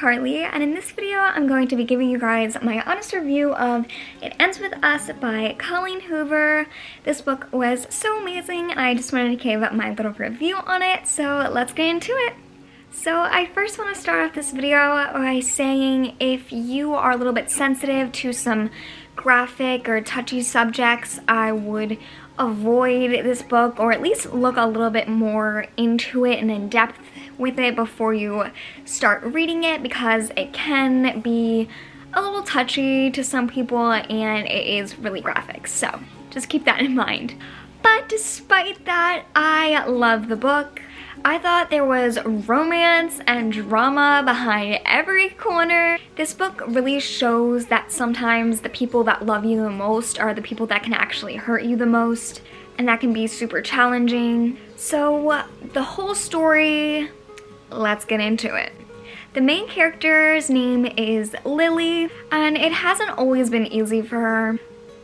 Carly, and in this video I'm going to be giving you guys my honest review of It Ends With Us by Colleen Hoover. This book was so amazing and I just wanted to give my little review on it, so let's get into it. So I first want to start off this video by saying if you are a little bit sensitive to some graphic or touchy subjects, I would avoid this book, or at least look a little bit more into it and in depth with it before you start reading it, because it can be a little touchy to some people and it is really graphic, so just keep that in mind. But despite that, I love the book. I thought there was romance and drama behind every corner. This book really shows that sometimes the people that love you the most are the people that can actually hurt you the most, and that can be super challenging. So the whole story, let's get into it. The main character's name is Lily, and it hasn't always been easy for her.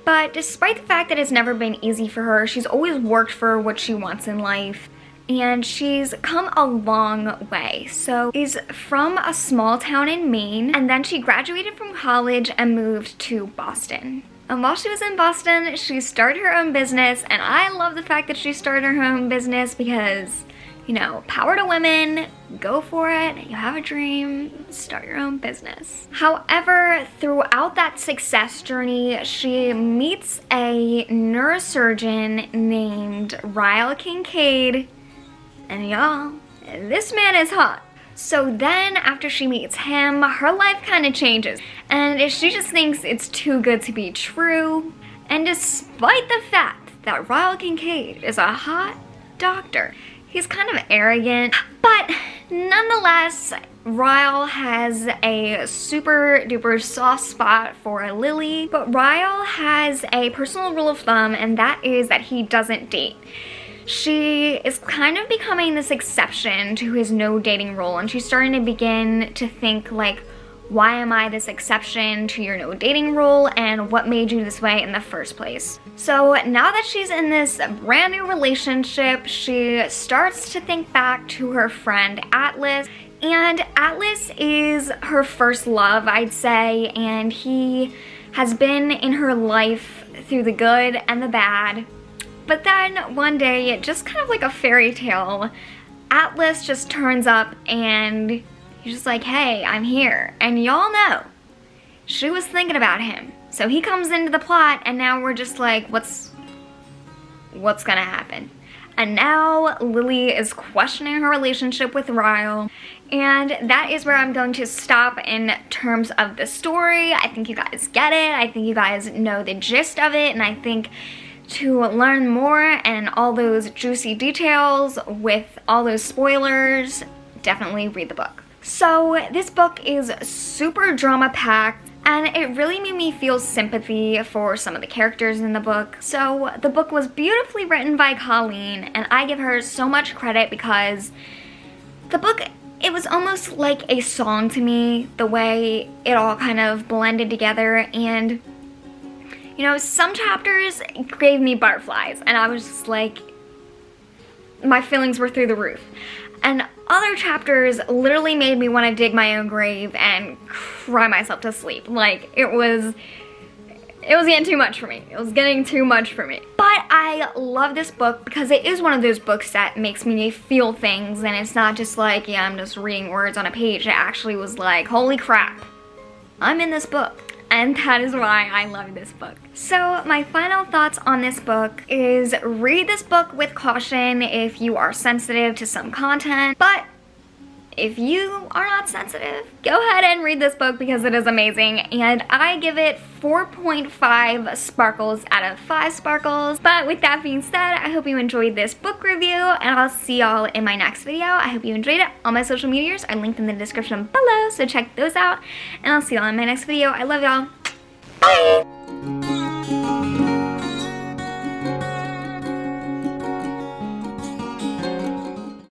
But despite the fact that it's never been easy for her, she's always worked for what she wants in life. And she's come a long way. So she's from a small town in Maine, and then she graduated from college and moved to Boston. And while she was in Boston, she started her own business, and I love the fact that she started her own business because, you know, power to women, go for it, you have a dream, start your own business. However, throughout that success journey, she meets a neurosurgeon named Ryle Kincaid. And y'all, this man is hot. So then after she meets him, her life kind of changes. And she just thinks it's too good to be true. And despite the fact that Ryle Kincaid is a hot doctor, he's kind of arrogant. But nonetheless, Ryle has a super duper soft spot for Lily. But Ryle has a personal rule of thumb, and that is that he doesn't date. She is kind of becoming this exception to his no dating rule, and she's starting to begin to think like, why am I this exception to your no dating rule, and what made you this way in the first place? So now that she's in this brand new relationship, she starts to think back to her friend Atlas, and Atlas is her first love, I'd say, and he has been in her life through the good and the bad. But then one day, just kind of like a fairy tale, Atlas just turns up and he's just like, hey, I'm here. And y'all know, she was thinking about him. So he comes into the plot, and now we're just like, what's gonna happen? And now Lily is questioning her relationship with Ryle. And that is where I'm going to stop in terms of the story. I think you guys get it. I think you guys know the gist of it. And I think to learn more and all those juicy details with all those spoilers, definitely read the book. So this book is super drama-packed, and it really made me feel sympathy for some of the characters in the book. So the book was beautifully written by Colleen, and I give her so much credit because the book, it was almost like a song to me, the way it all kind of blended together. And you know, some chapters gave me butterflies, and I was just like, my feelings were through the roof. And other chapters literally made me want to dig my own grave and cry myself to sleep. Like, it was getting too much for me. It was getting too much for me. But I love this book because it is one of those books that makes me feel things, and it's not just like, yeah, I'm just reading words on a page. It actually was like, holy crap, I'm in this book. And that is why I love this book. So my final thoughts on this book is read this book with caution if you are sensitive to some content. But if you are not sensitive, go ahead and read this book because it is amazing. And I give it 4.5 sparkles out of 5 sparkles. But with that being said, I hope you enjoyed this book review, and I'll see y'all in my next video. I hope you enjoyed it. All my social medias are linked in the description below, so check those out. And I'll see y'all in my next video. I love y'all. Bye!